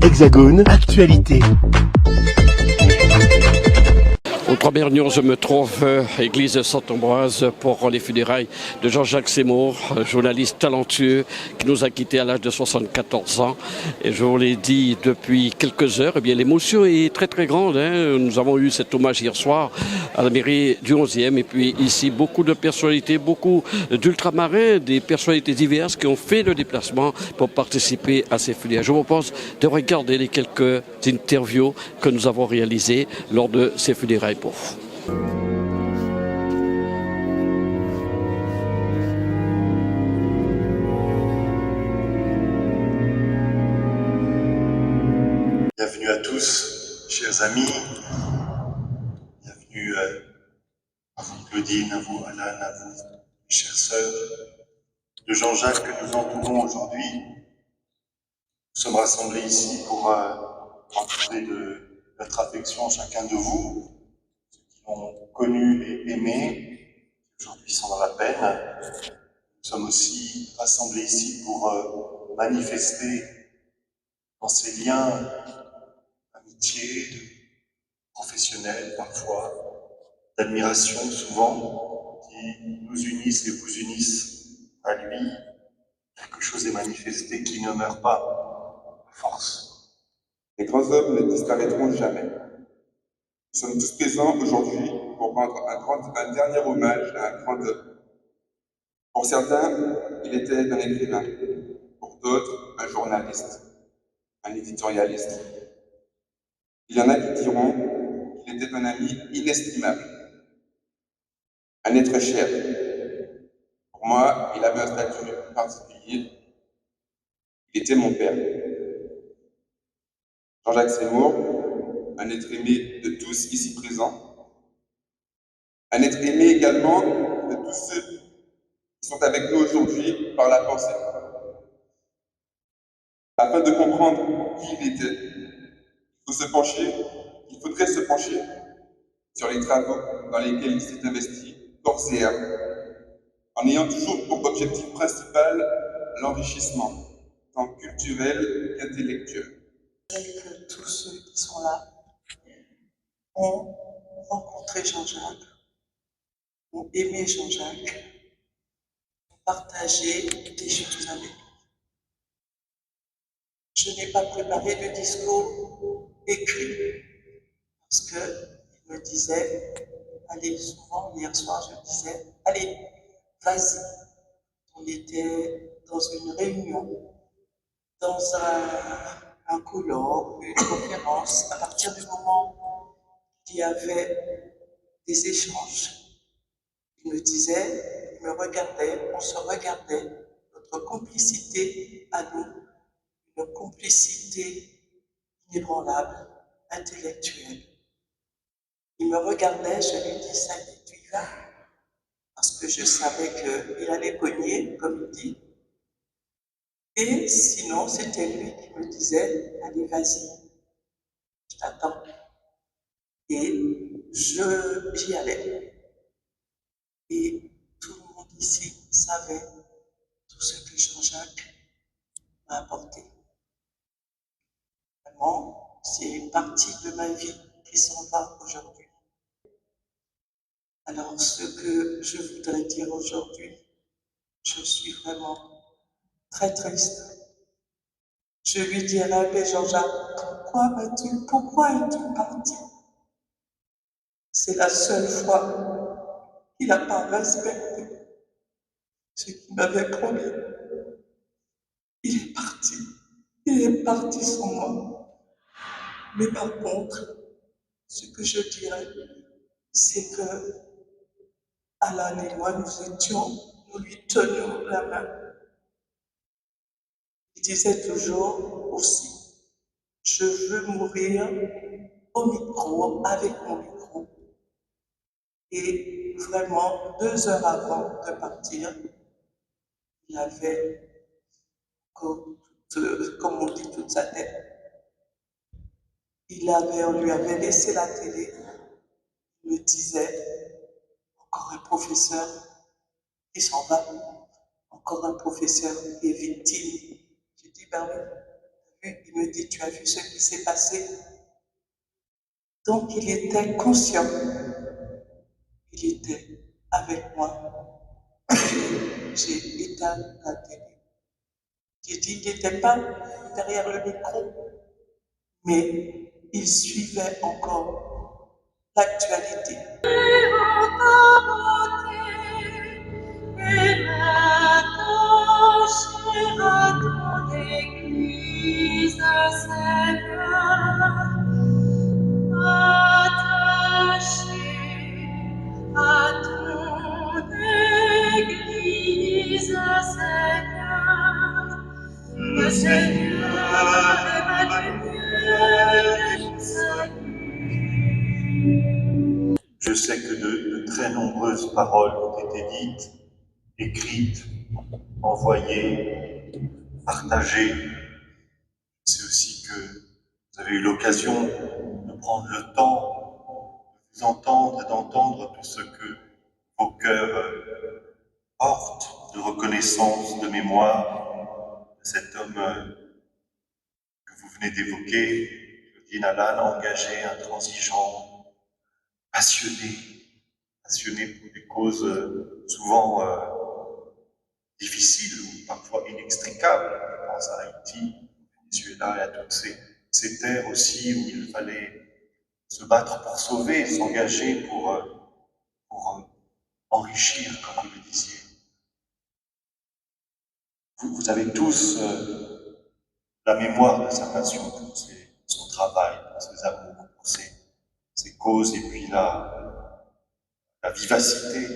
Hexagone, actualité. Au 3 Bernion, je me trouve église Saint-Ambroise pour les funérailles de Jean-Jacques Seymour, journaliste talentueux qui nous a quittés à l'âge de 74 ans. Et je vous l'ai dit depuis quelques heures, eh bien l'émotion est très très grande. Nous avons eu cet hommage hier soir à la mairie du 11e. Et puis ici, beaucoup de personnalités, beaucoup d'ultramarins, des personnalités diverses qui ont fait le déplacement pour participer à ces funérailles. Je vous propose de regarder les quelques interviews que nous avons réalisées lors de ces funérailles. Bienvenue à tous, chers amis. Bienvenue à vous, Claudine, à vous, Alan, à vous, mes chères sœurs. De Jean-Jacques que nous entourons aujourd'hui, nous sommes rassemblés ici pour rencontrer de notre affection chacun de vous, ceux qui l'ont connu et aimé, qui aujourd'hui sont dans la peine. Nous sommes aussi rassemblés ici pour manifester dans ces liens d'amitié, professionnels parfois, d'admiration souvent, qui nous unissent et vous unissent à lui. Quelque chose est manifesté qui ne meurt pas, à force. Les grands hommes ne disparaîtront jamais. Nous sommes tous présents aujourd'hui pour rendre un dernier hommage à un grand homme. Pour certains, il était un écrivain. Pour d'autres, un journaliste, un éditorialiste. Il y en a qui diront qu'il était un ami inestimable, un être cher. Pour moi, il avait un statut particulier. Il était mon père. Jean-Jacques Seymour, un être aimé de tous ici présents, un être aimé également de tous ceux qui sont avec nous aujourd'hui par la pensée. Afin de comprendre qui il était, il faudrait se pencher sur les travaux dans lesquels il s'est investi corps et âme, en ayant toujours pour objectif principal l'enrichissement, tant culturel qu'intellectuel. Que tous ceux qui sont là ont rencontré Jean-Jacques, ont aimé Jean-Jacques, ont partagé des choses avec lui. Je n'ai pas préparé de discours écrit parce qu'il me disait, allez, souvent hier soir je disais, allez, vas-y. On était dans une réunion, dans un colloque, une conférence. À partir du moment qu'il y avait des échanges, il me disait, il me regardait, on se regardait, notre complicité à nous, une complicité inébranlable, intellectuelle. Il me regardait, je lui dis, ça y est, tu y vas? Parce que je savais qu'il allait cogner, comme il dit. Et sinon, c'était lui qui me disait, allez, vas-y, je t'attends. Et j'y allais. Et tout le monde ici savait tout ce que Jean-Jacques m'a apporté. Vraiment, c'est une partie de ma vie qui s'en va aujourd'hui. Alors, ce que je voudrais dire aujourd'hui, je suis vraiment très triste. Je lui dirais, mais Jean-Jacques, pourquoi es-tu parti? C'est la seule fois qu'il n'a pas respecté ce qu'il m'avait promis. Il est parti sans moi. Mais par contre, ce que je dirais, c'est que Alan et moi, nous lui tenions la main. Il disait toujours aussi, je veux mourir au micro, avec mon micro. Et vraiment, 2 heures avant de partir, il avait, comme on dit, toute sa tête. On lui avait laissé la télé. Il me disait, encore un professeur qui s'en va, encore un professeur qui est victime. J'ai dit, ben oui, il me dit, tu as vu ce qui s'est passé? Donc il était conscient, il était avec moi. J'ai éteint la télé. J'ai dit qu'il n'était pas derrière le micro, mais il suivait encore l'actualité. Le Seigneur est ma lumière, Je sais que de très nombreuses paroles ont été dites, écrites, envoyées, partagées. Je sais aussi que vous avez eu l'occasion de prendre le temps de vous entendre et d'entendre tout ce que vos cœurs portent de reconnaissance, de mémoire de cet homme que vous venez d'évoquer, Claudine Allan, engagé, intransigeant, passionné pour des causes souvent difficiles ou parfois inextricables. Je pense à Haïti, au Venezuela et à toutes ces terres aussi où il fallait se battre pour sauver, s'engager pour enrichir, comme vous le disiez. Vous avez tous la mémoire de sa passion pour son travail, pour ses amours, pour ses causes, et puis la vivacité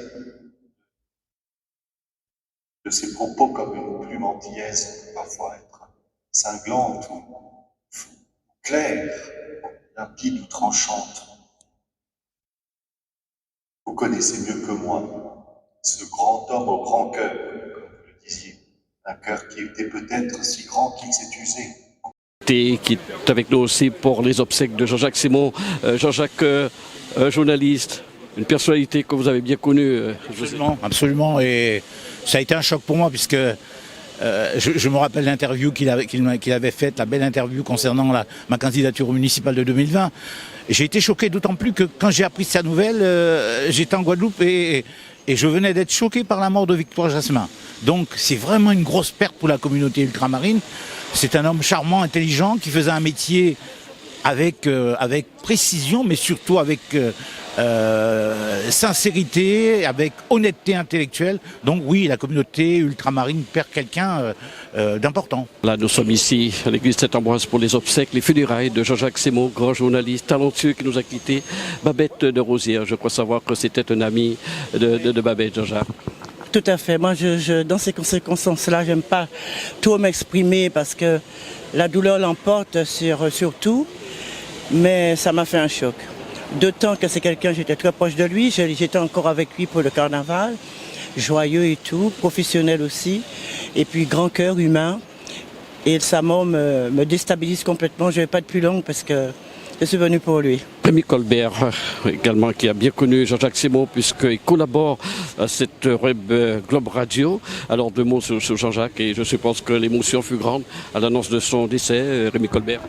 de ses propos, comme une plume antillaise peut parfois être cinglante ou claire, limpide ou tranchante. Vous connaissez mieux que moi ce grand homme au grand cœur, comme vous le disiez, un cœur qui était peut-être si grand qu'il s'est usé. Qui est avec nous aussi pour les obsèques de Jean-Jacques Simon. Jean-Jacques, journaliste, une personnalité que vous avez bien connue. Absolument. Et ça a été un choc pour moi puisque je me rappelle l'interview qu'il avait faite, la belle interview concernant ma candidature au municipal de 2020. J'ai été choqué, d'autant plus que quand j'ai appris sa nouvelle, j'étais en Guadeloupe et je venais d'être choqué par la mort de Victoire Jasmin. Donc c'est vraiment une grosse perte pour la communauté ultramarine. C'est un homme charmant, intelligent, qui faisait un métier avec précision, mais surtout avec sincérité, avec honnêteté intellectuelle. Donc oui, la communauté ultramarine perd quelqu'un d'important. Là, nous sommes ici à l'église Saint-Ambroise pour les obsèques, les funérailles de Jean-Jacques Simon, grand journaliste talentueux qui nous a quittés. Babette de Rosière, je crois savoir que c'était un ami de Babette, Jean-Jacques. Tout à fait. Moi, dans ces circonstances-là, j'aime pas trop m'exprimer parce que la douleur l'emporte sur tout. Mais ça m'a fait un choc. D'autant que c'est quelqu'un, j'étais très proche de lui. J'étais encore avec lui pour le carnaval. Joyeux et tout, professionnel aussi. Et puis grand cœur humain. Et sa mort me déstabilise complètement. Je ne vais pas être plus longue parce que je suis venu pour lui. Rémi Colbert, également, qui a bien connu Jean-Jacques Simon, puisqu'il collabore à cette web Globe Radio. Alors, deux mots sur Jean-Jacques, et je suppose que l'émotion fut grande à l'annonce de son décès. Rémi Colbert.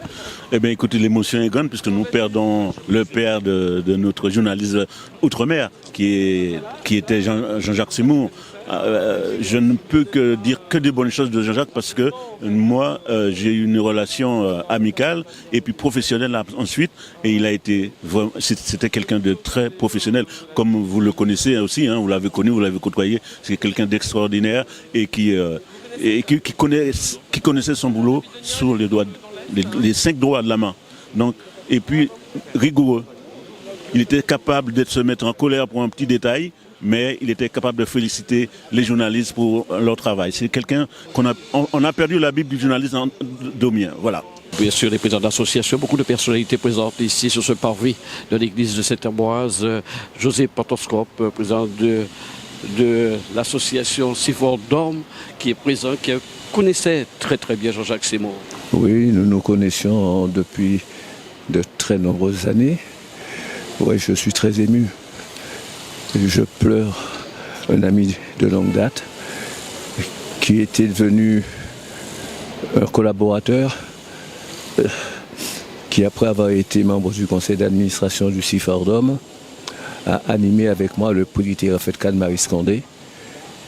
Eh bien, écoutez, l'émotion est grande, puisque nous perdons le père de notre journaliste outre-mer, qui était Jean-Jacques Simon. Je ne peux que dire que des bonnes choses de Jean-Jacques parce que moi, j'ai eu une relation amicale et puis professionnelle ensuite, et il a été c'était quelqu'un de très professionnel, comme vous le connaissez aussi, hein, vous l'avez connu, vous l'avez côtoyé. C'est quelqu'un d'extraordinaire et qui connaissait son boulot sur les 5 doigts de la main. Donc, et puis rigoureux. Il était capable de se mettre en colère pour un petit détail, mais il était capable de féliciter les journalistes pour leur travail. C'est quelqu'un on a perdu la Bible du journaliste domien. Voilà. Bien sûr, les présidents d'associations, beaucoup de personnalités présentes ici sur ce parvis de l'église de Saint-Ambroise. José Pantoscope, président de l'association Sifor d'Hommes, qui est présent, qui connaissait très très bien Jean-Jacques Simon. Oui, nous nous connaissions depuis de très nombreuses années. Oui, je suis très ému. Je pleure un ami de longue date qui était devenu un collaborateur qui après avoir été membre du conseil d'administration du CIFORDOM, a animé avec moi le prix littéraire de Marie Scandé.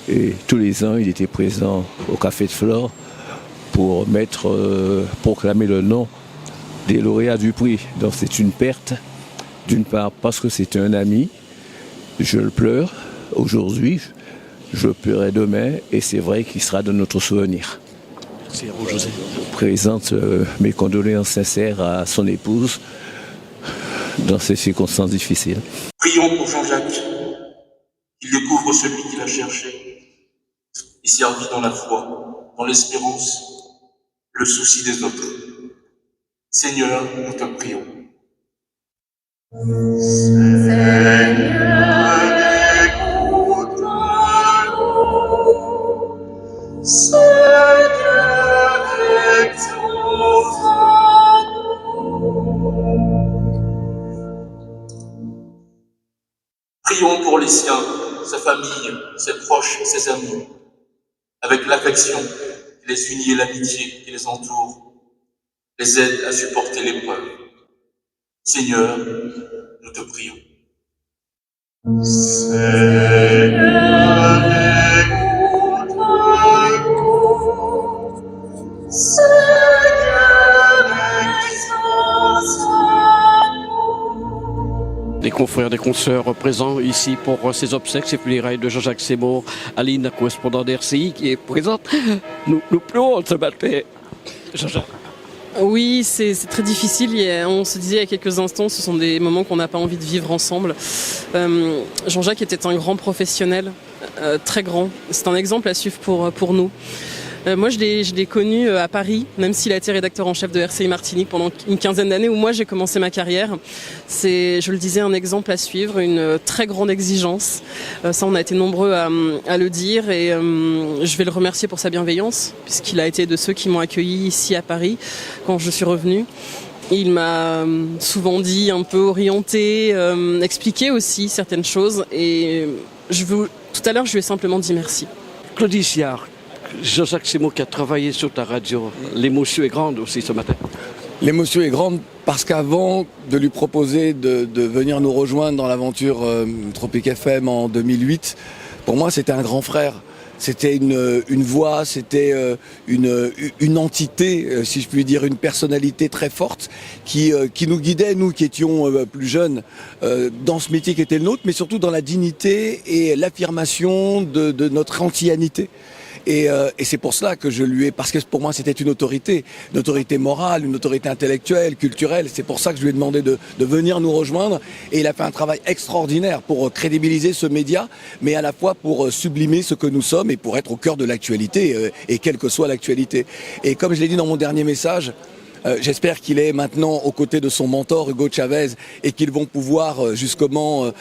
Et tous les ans, il était présent au Café de Flore pour proclamer le nom des lauréats du prix. Donc c'est une perte, d'une part parce que c'est un ami, je le pleure aujourd'hui, je pleurerai demain, et c'est vrai qu'il sera de notre souvenir. Merci à vous, José. Je présente mes condoléances sincères à son épouse dans ces circonstances difficiles. Prions pour Jean-Jacques, qu'il découvre celui qu'il a cherché et servi dans la foi, dans l'espérance, le souci des autres. Seigneur, nous te prions. Seigneur, écoute-nous. Seigneur, exauce-nous. Prions pour les siens, sa famille, ses proches, ses amis, avec l'affection qui les unit et l'amitié qui les entoure, les aide à supporter l'épreuve. Seigneur, nous te prions. Seigneur, écoute-nous. Seigneur, exauce-nous. Des confrères, des consoeurs présents ici pour ces obsèques, ces funérailles de Jean-Jacques Seymour, Aline, correspondant d'RCI, qui est présente. Nous pleurons ce matin. Jean-Jacques. Oui, c'est très difficile. On se disait il y a quelques instants, ce sont des moments qu'on n'a pas envie de vivre ensemble. Jean-Jacques était un grand professionnel, très grand. C'est un exemple à suivre pour nous. Moi, je l'ai connu à Paris, même s'il a été rédacteur en chef de RCI Martinique pendant une quinzaine d'années où moi j'ai commencé ma carrière. C'est, je le disais, un exemple à suivre, une très grande exigence. Ça, on a été nombreux à le dire, et je vais le remercier pour sa bienveillance, puisqu'il a été de ceux qui m'ont accueilli ici à Paris quand je suis revenue. Il m'a souvent dit, un peu orienté, expliqué aussi certaines choses, et tout à l'heure, je lui ai simplement dit merci. Claudie Siard, Jean-Jacques Seymour qui a travaillé sur ta radio. L'émotion est grande aussi ce matin. L'émotion est grande parce qu'avant de lui proposer de venir nous rejoindre dans l'aventure Tropic FM en 2008, pour moi c'était un grand frère. C'était une voix, c'était une entité, si je puis dire, une personnalité très forte qui nous guidait, nous qui étions plus jeunes, dans ce métier qui était le nôtre, mais surtout dans la dignité et l'affirmation de notre antianité. Et c'est pour cela que je lui ai, parce que pour moi c'était une autorité morale, une autorité intellectuelle, culturelle. C'est pour ça que je lui ai demandé de venir nous rejoindre. Et il a fait un travail extraordinaire pour crédibiliser ce média, mais à la fois pour sublimer ce que nous sommes et pour être au cœur de l'actualité, et quelle que soit l'actualité. Et comme je l'ai dit dans mon dernier message, j'espère qu'il est maintenant aux côtés de son mentor Hugo Chavez et qu'ils vont pouvoir justement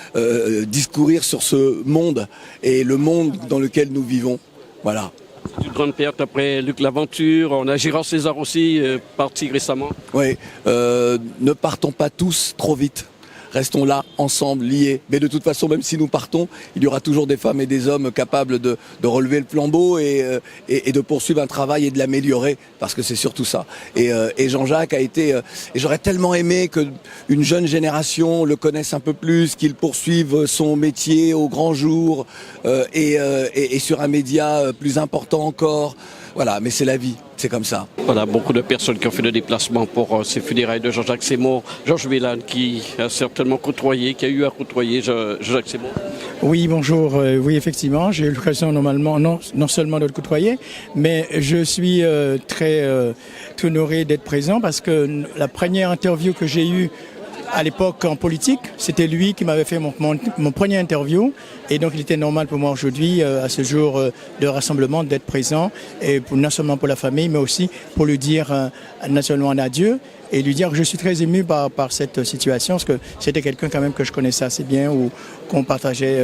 discourir sur ce monde et le monde dans lequel nous vivons. Voilà. C'est une grande perte après Luc Laventure. On a Gérard César aussi, parti récemment. Oui, ne partons pas tous trop vite. Restons là, ensemble, liés. Mais de toute façon, même si nous partons, il y aura toujours des femmes et des hommes capables de relever le flambeau et de poursuivre un travail et de l'améliorer, parce que c'est surtout ça. Et Jean-Jacques a été... et j'aurais tellement aimé qu'une jeune génération le connaisse un peu plus, qu'il poursuive son métier au grand jour et sur un média plus important encore. Voilà, mais c'est la vie, c'est comme ça. Voilà, beaucoup de personnes qui ont fait le déplacement pour ces funérailles de Jean-Jacques Seymour. Georges Villane, qui a certainement côtoyé, qui a eu à côtoyer Jean-Jacques Seymour. Oui, bonjour. Oui, effectivement, j'ai eu l'occasion normalement, non seulement de le côtoyer, mais je suis très honoré d'être présent parce que la première interview que j'ai eue à l'époque en politique, c'était lui qui m'avait fait mon premier interview, et donc il était normal pour moi aujourd'hui, à ce jour de rassemblement, d'être présent, et non seulement pour la famille, mais aussi pour lui dire non seulement un adieu, et lui dire que je suis très ému par cette situation, parce que c'était quelqu'un quand même que je connaissais assez bien, ou qu'on partageait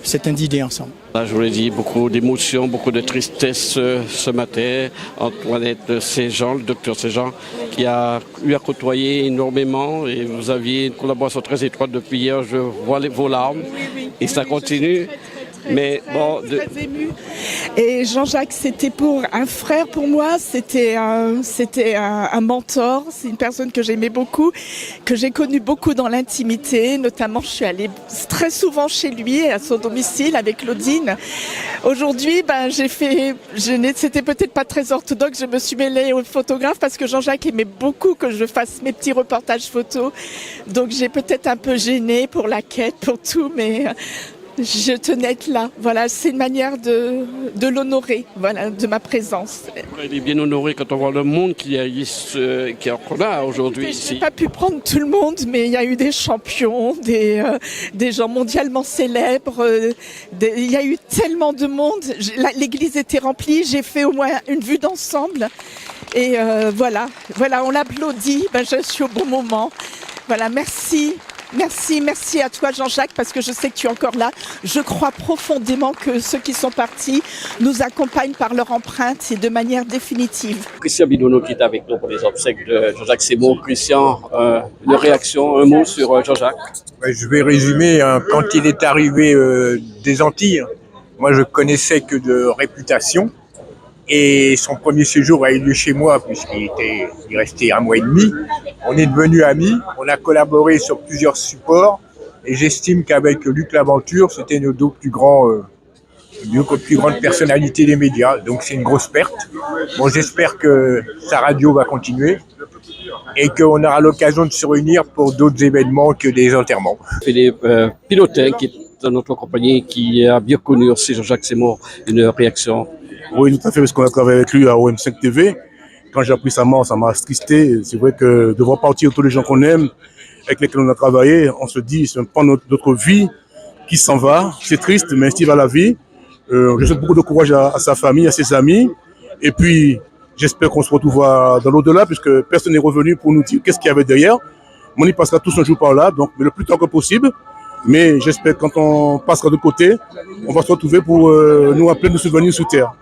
certaines idées ensemble. Là, je vous l'ai dit, beaucoup d'émotions, beaucoup de tristesse ce matin. Antoinette Séjean, le docteur Séjean, qui a eu à côtoyer énormément, et vous aviez une collaboration très étroite depuis hier. Je vois vos larmes, et ça continue. Mais bon, très émue. Et Jean-Jacques, c'était pour un frère pour moi, c'était un mentor, c'est une personne que j'aimais beaucoup, que j'ai connue beaucoup dans l'intimité, notamment je suis allée très souvent chez lui, à son domicile avec Claudine. Aujourd'hui, c'était peut-être pas très orthodoxe, je me suis mêlée au photographe parce que Jean-Jacques aimait beaucoup que je fasse mes petits reportages photos. Donc j'ai peut-être un peu gêné pour la quête, pour tout, mais je tenais à être là. Voilà, c'est une manière de l'honorer, voilà, de ma présence. Il est bien honoré quand on voit le monde qui est encore là aujourd'hui ici. Je n'ai pas pu prendre tout le monde, mais il y a eu des champions, des gens mondialement célèbres. Il y a eu tellement de monde. L'église était remplie. J'ai fait au moins une vue d'ensemble. Et voilà, on l'applaudit. Je suis au bon moment. Voilà, merci. Merci à toi Jean-Jacques parce que je sais que tu es encore là. Je crois profondément que ceux qui sont partis nous accompagnent par leur empreinte et de manière définitive. Christian Bidono qui est avec nous pour les obsèques de Jean-Jacques Seymour. Christian, une réaction, un mot sur Jean-Jacques? Je vais résumer. Quand il est arrivé des Antilles, moi je connaissais que de réputation. Et son premier séjour a eu lieu chez moi puisqu'il restait 1 mois et demi. On est devenus amis, on a collaboré sur plusieurs supports et j'estime qu'avec Luc Laventure, c'était une des plus grandes personnalités des médias. Donc c'est une grosse perte. Bon, j'espère que sa radio va continuer et qu'on aura l'occasion de se réunir pour d'autres événements que des enterrements. Philippe Pilotin qui est dans notre compagnie, qui a bien connu aussi Jean-Jacques Seymour, une réaction? Oui, tout à fait, parce qu'on a travaillé avec lui à OM5 TV. Quand j'ai appris sa mort, ça m'a attristé. C'est vrai que de voir partir tous les gens qu'on aime, avec lesquels on a travaillé, on se dit, c'est un pan de notre vie qui s'en va. C'est triste, mais ainsi va la vie. Je souhaite beaucoup de courage à sa famille, à ses amis. Et puis, j'espère qu'on se retrouvera dans l'au-delà, puisque personne n'est revenu pour nous dire qu'est-ce qu'il y avait derrière. On y passera tous un jour par là, donc le plus tard que possible. Mais j'espère que quand on passera de côté, on va se retrouver pour nous rappeler nos souvenirs sous terre.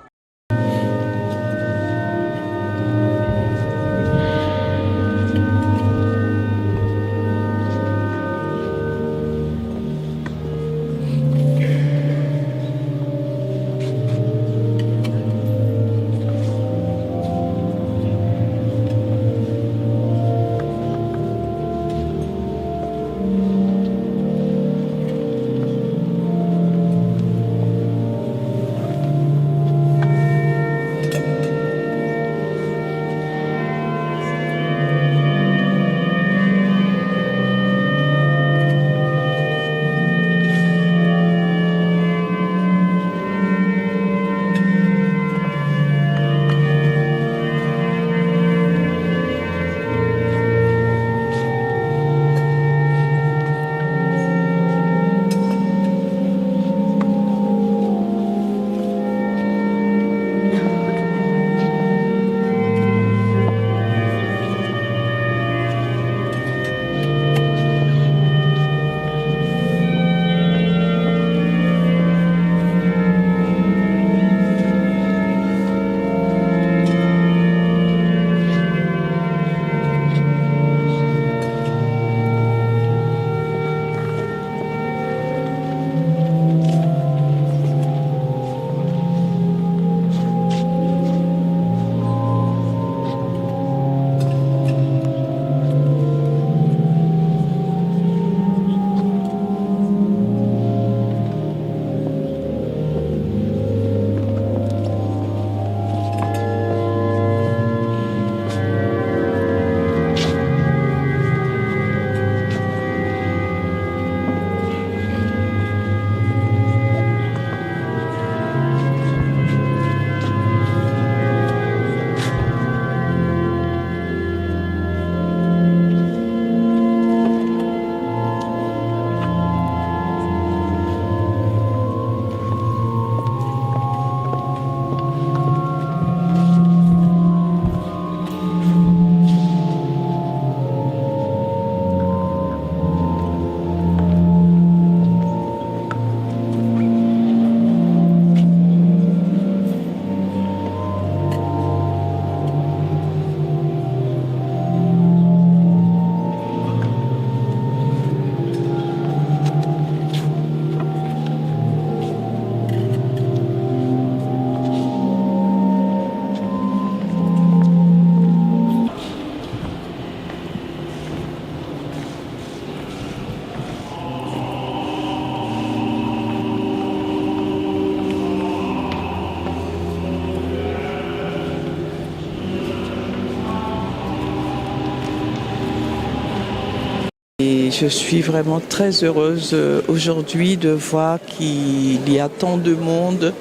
Et je suis vraiment très heureuse aujourd'hui de voir qu'il y a tant de monde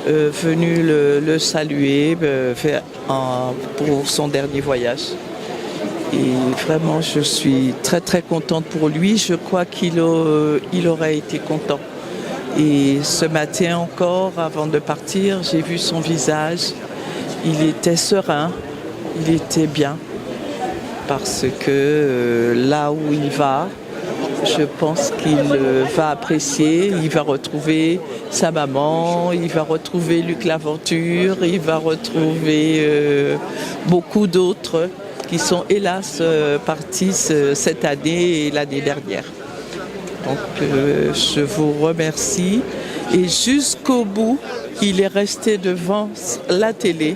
venu le saluer pour son dernier voyage. Et vraiment, je suis très très contente pour lui. Je crois qu'il aurait été content. Et ce matin encore, avant de partir, j'ai vu son visage. Il était serein, il était bien. Parce que là où il va, je pense qu'il va apprécier, il va retrouver sa maman, il va retrouver Luc Laventure, il va retrouver beaucoup d'autres qui sont hélas partis cette année et l'année dernière. Donc je vous remercie. Et jusqu'au bout, il est resté devant la télé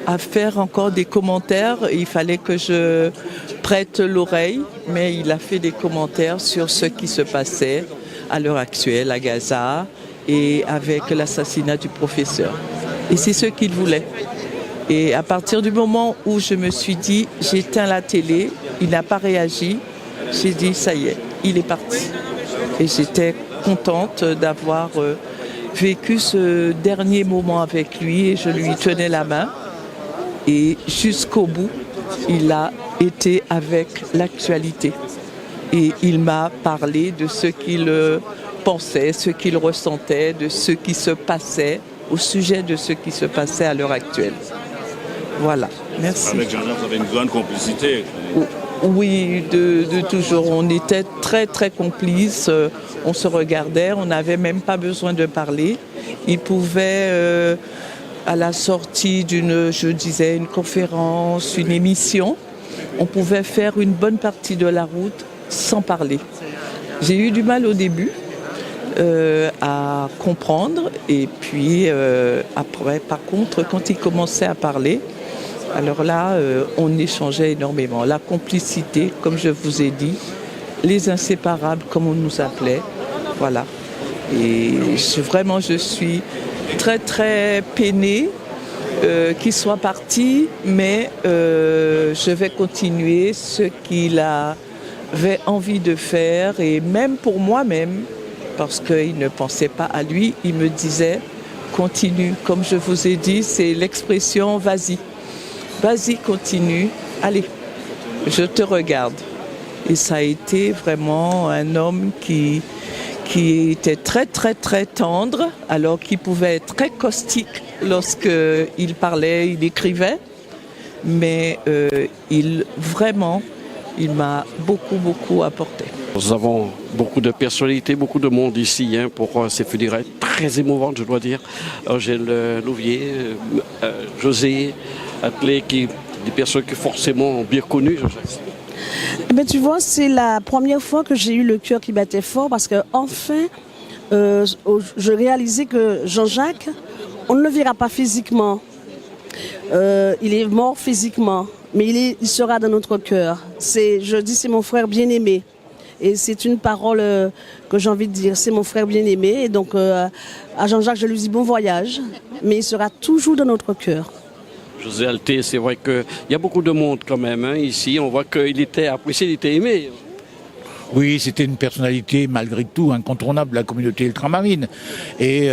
à faire encore des commentaires. Il fallait que je prête l'oreille, mais il a fait des commentaires sur ce qui se passait à l'heure actuelle à Gaza et avec l'assassinat du professeur. Et c'est ce qu'il voulait. Et à partir du moment où je me suis dit, j'éteins la télé, il n'a pas réagi, j'ai dit, ça y est, il est parti. Et j'étais contente d'avoir vécu ce dernier moment avec lui et je lui tenais la main. Et jusqu'au bout, il a été avec l'actualité. Et il m'a parlé de ce qu'il pensait, ce qu'il ressentait, de ce qui se passait, au sujet de ce qui se passait à l'heure actuelle. Voilà, merci. Avec Jean-Jacques, vous avez une grande complicité. Oui, de toujours. On était très très complices. On se regardait, on n'avait même pas besoin de parler. Il pouvait... à la sortie une conférence, une émission, on pouvait faire une bonne partie de la route sans parler. J'ai eu du mal au début à comprendre et puis après, par contre, quand il commençait à parler, alors là, on échangeait énormément. La complicité, comme je vous ai dit, les inséparables, comme on nous appelait, voilà. Et vraiment, je suis très très peinée qu'il soit parti, mais je vais continuer ce qu'il avait envie de faire et même pour moi-même, parce qu'il ne pensait pas à lui, il me disait continue, comme je vous ai dit, c'est l'expression vas-y continue, allez, je te regarde. Et ça a été vraiment un homme qui était très très très tendre, alors qu'il pouvait être très caustique lorsqu'il parlait, il écrivait, mais il m'a beaucoup apporté. Nous avons beaucoup de personnalités, beaucoup de monde ici pour ces funérailles très émouvantes, je dois dire. Angèle Louvier, José Attelé, des personnes que forcément ont bien connues. Ben, tu vois, c'est la première fois que j'ai eu le cœur qui battait fort parce que enfin, je réalisais que Jean-Jacques, on ne le verra pas physiquement. Il est mort physiquement, mais il sera dans notre cœur. Je dis, c'est mon frère bien-aimé. Et c'est une parole que j'ai envie de dire, c'est mon frère bien-aimé. Et donc, à Jean-Jacques, je lui dis bon voyage, mais il sera toujours dans notre cœur. José Attelé, c'est vrai qu'il y a beaucoup de monde quand même ici. On voit qu'il était apprécié, il était aimé. Oui, c'était une personnalité malgré tout incontournable de la communauté ultramarine. Et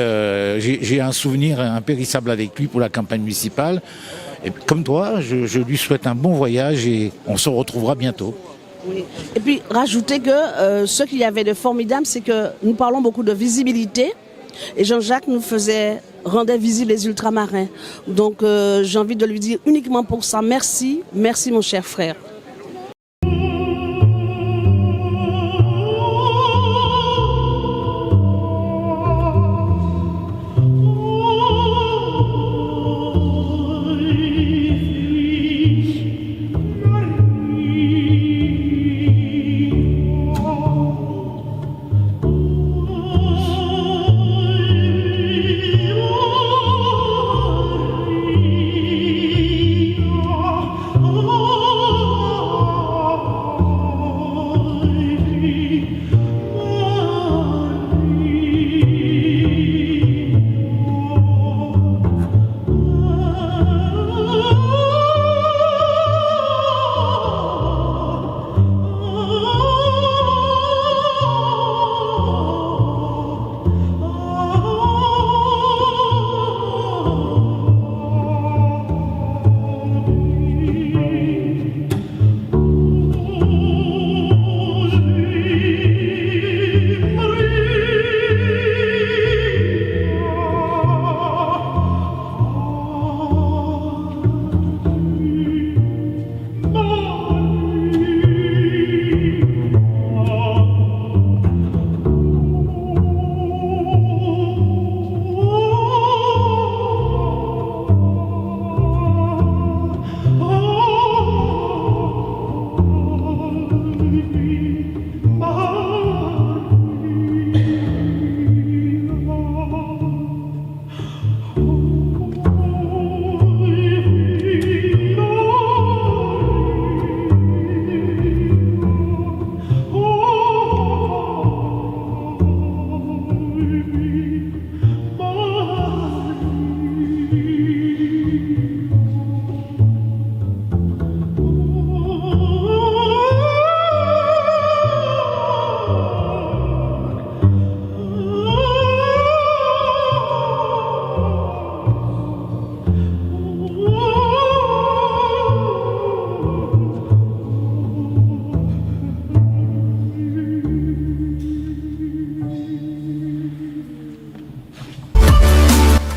j'ai un souvenir impérissable avec lui pour la campagne municipale. Et comme toi, je lui souhaite un bon voyage et on se retrouvera bientôt. Oui. Et puis rajouter que ce qu'il y avait de formidable, c'est que nous parlons beaucoup de visibilité. Et Jean-Jacques rendait visibles les ultramarins. Donc j'ai envie de lui dire uniquement pour ça, merci mon cher frère. Oh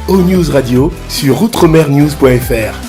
O News Radio sur outremernews.fr.